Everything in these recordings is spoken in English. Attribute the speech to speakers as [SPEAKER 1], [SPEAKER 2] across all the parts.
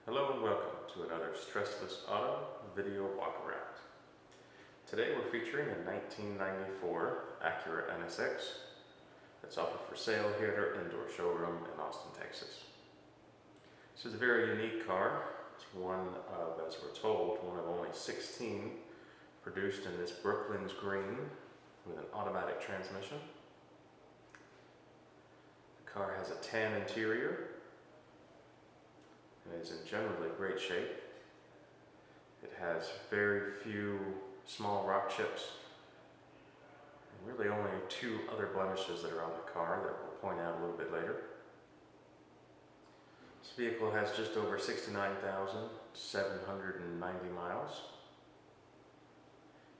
[SPEAKER 1] Hello and welcome to another Stressless Auto video walk-around. Today we're featuring a 1994 Acura NSX that's offered for sale here at our indoor showroom in Austin, Texas. This is a very unique car. It's one of, as we're told, one of only 16 produced in this Brooklyn's green with an automatic transmission. The car has a tan interior. It is in generally great shape. It has very few small rock chips and really only two other blemishes that are on the car that we'll point out a little bit later. This vehicle has just over 69,790 miles.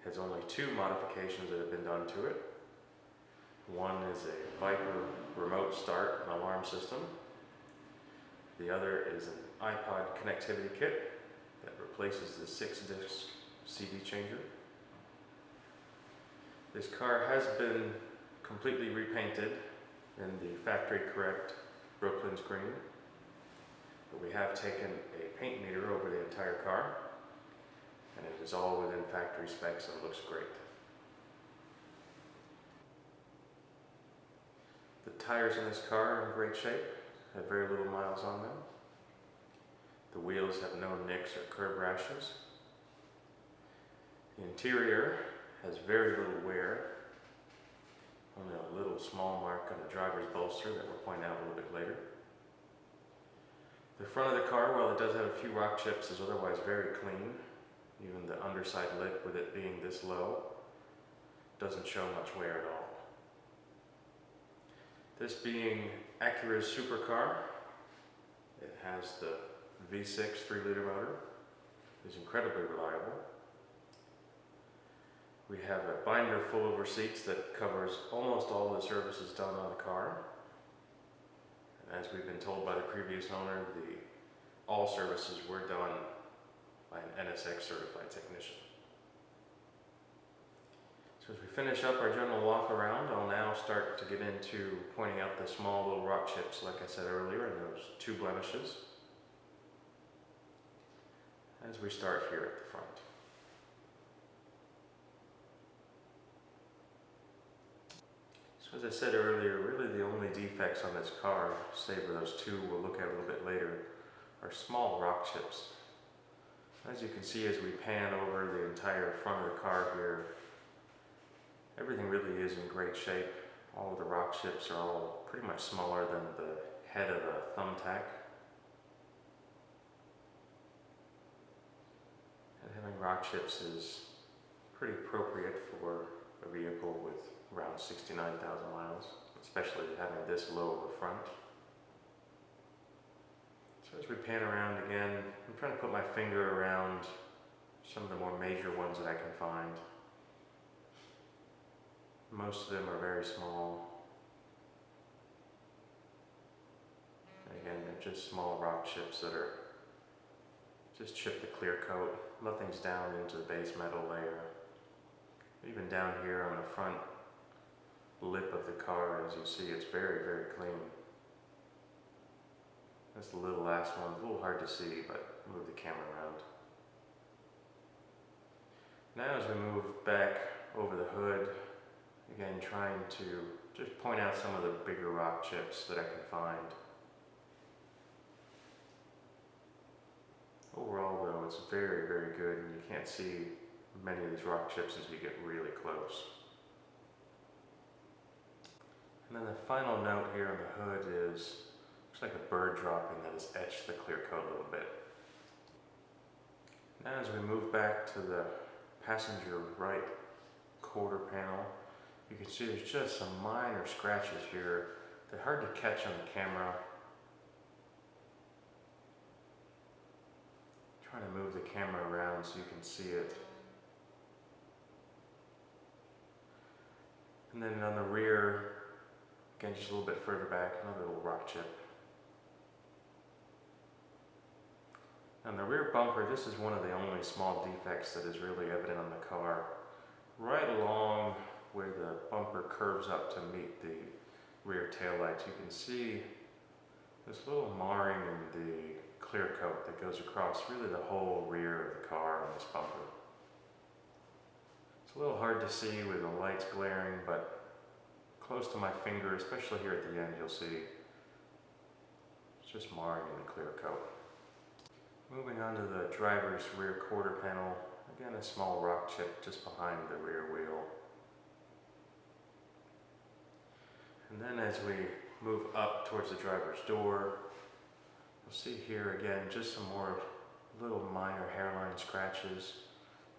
[SPEAKER 1] It has only two modifications that have been done to it. One is a Viper remote start and alarm system. The other is an iPod connectivity kit that replaces the 6-disc CD changer. This car has been completely repainted in the factory correct Brooklyn's green, but we have taken a paint meter over the entire car, and it is all within factory specs and looks great. The tires in this car are in great shape. Have very little miles on them. The wheels have no nicks or curb rashes. The interior has very little wear, only a little small mark on the driver's bolster that we'll point out a little bit later. The front of the car, while it does have a few rock chips, is otherwise very clean. Even the underside lip, with it being this low, doesn't show much wear at all. This being Acura's supercar, it has the V6 3-liter motor. It's incredibly reliable. We have a binder full of receipts that covers almost all the services done on the car. And as we've been told by the previous owner, all services were done by an NSX certified technician. So as we finish up our general walk around, I'll now start to get into pointing out the small little rock chips, like I said earlier, and those two blemishes. As we start here at the front. So as I said earlier, really the only defects on this car, save for those two we'll look at a little bit later, are small rock chips. As you can see as we pan over the entire front of the car here, everything really is in great shape. All of the rock chips are all pretty much smaller than the head of a thumbtack. And having rock chips is pretty appropriate for a vehicle with around 69,000 miles, especially having this low of a front. So as we pan around again, I'm trying to put my finger around some of the more major ones that I can find. Most of them are very small. And again, they're just small rock chips that are just chip the clear coat. Nothing's down into the base metal layer. Even down here on the front lip of the car, as you see, it's very, very clean. This little last one, a little hard to see, but move the camera around. Now as we move back over the hood, again trying to just point out some of the bigger rock chips that I can find. Overall though, it's very, very good, and you can't see many of these rock chips until you get really close. And then the final note here on the hood is, looks like a bird dropping that has etched the clear coat a little bit. Now as we move back to the passenger right quarter panel, you can see there's just some minor scratches here. They're hard to catch on the camera. Trying to move the camera around so you can see it. And then on the rear, again just a little bit further back, another little rock chip. On the rear bumper, this is one of the only small defects that is really evident on the car. Right along where the bumper curves up to meet the rear taillights, you can see this little marring in the clear coat that goes across really the whole rear of the car on this bumper. It's a little hard to see with the lights glaring, but close to my finger, especially here at the end, you'll see it's just marring in the clear coat. Moving on to the driver's rear quarter panel, again a small rock chip just behind the rear wheel. And then as we move up towards the driver's door, you'll see here again just some more little minor hairline scratches.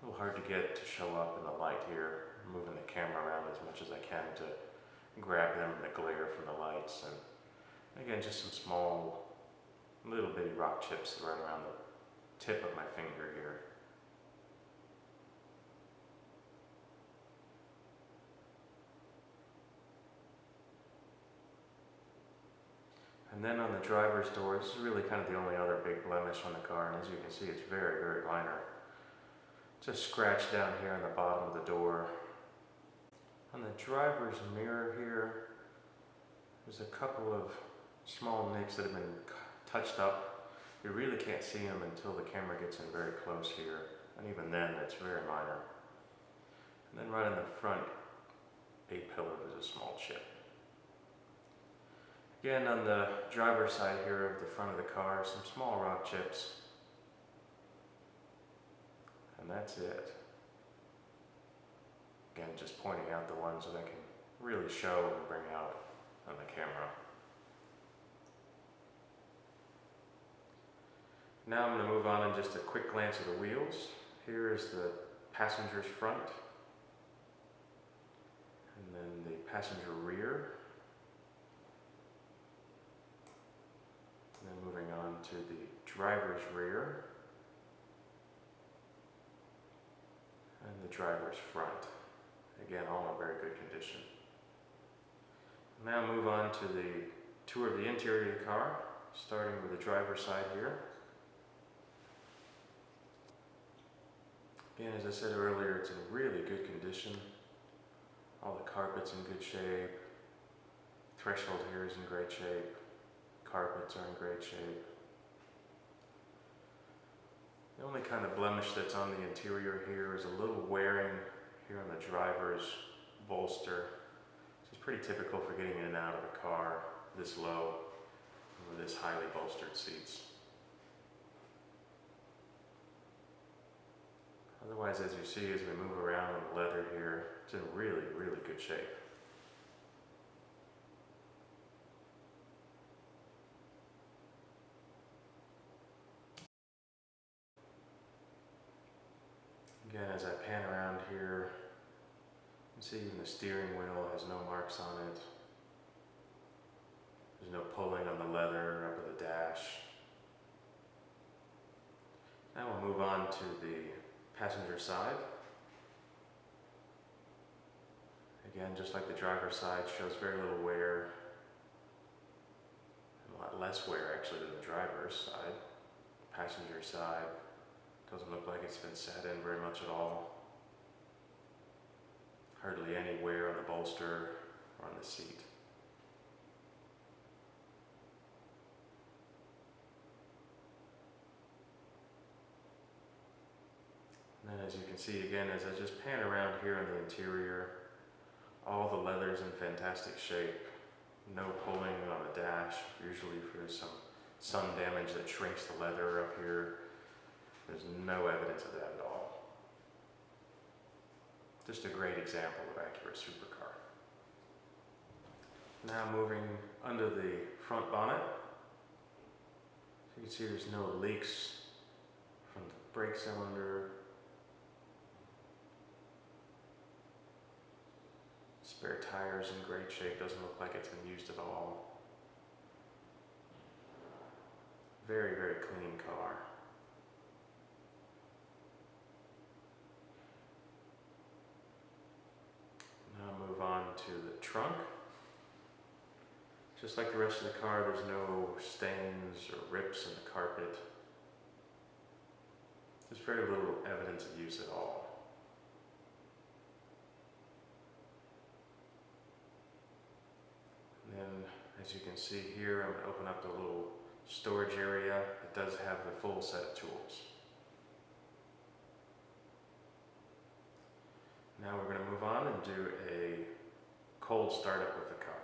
[SPEAKER 1] A little hard to get to show up in the light here. I'm moving the camera around as much as I can to grab them in the glare from the lights. And again, just some small little bitty rock chips right around the tip of my finger here. And then on the driver's door, this is really kind of the only other big blemish on the car, and as you can see, it's very, very minor. Just scratch down here on the bottom of the door. On the driver's mirror here, there's a couple of small nicks that have been touched up. You really can't see them until the camera gets in very close here, and even then it's very minor. And then right in the front A-pillar there's a small chip. Again, on the driver's side here of the front of the car, some small rock chips. And that's it. Again, just pointing out the ones that I can really show and bring out on the camera. Now I'm going to move on and just a quick glance at the wheels. Here is the passenger's front, and then the passenger rear. And then moving on to the driver's rear and the driver's front. Again, all in very good condition. Now move on to the tour of the interior of the car, starting with the driver's side here. Again, as I said earlier, it's in really good condition. All the carpet's in good shape. Threshold here is in great shape. Carpets are in great shape. The only kind of blemish that's on the interior here is a little wearing here on the driver's bolster. This is pretty typical for getting in and out of a car this low with this highly bolstered seats. Otherwise, as you see, as we move around on the leather here, it's in really, really good shape. Again, as I pan around here, you can see even the steering wheel has no marks on it. There's no pulling on the leather up at the dash. Now we'll move on to the passenger side. Again, just like the driver's side, shows very little wear. A lot less wear actually than the driver's side. Passenger side doesn't look like it's been sat in very much at all. Hardly any wear on the bolster or on the seat. And then as you can see again, as I just pan around here in the interior, all the leather's in fantastic shape. No pulling on the dash. Usually if there's some sun damage that shrinks the leather up here, there's no evidence of that at all. Just a great example of Acura supercar. Now moving under the front bonnet. So you can see there's no leaks from the brake cylinder. Spare tires in great shape, doesn't look like it's been used at all. Very, very clean car. Now move on to the trunk. Just like the rest of the car, there's no stains or rips in the carpet. There's very little evidence of use at all. And then, as you can see here, I'm going to open up the little storage area. It does does have the full set of tools. Now we're going to move on and do a cold startup with the car.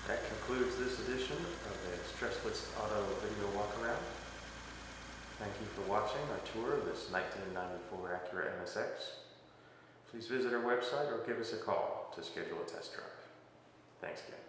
[SPEAKER 1] That concludes this edition of the Stressless Auto video walkaround. Thank you for watching our tour of this 1994 Acura NSX. Please visit our website or give us a call to schedule a test drive. Thanks again.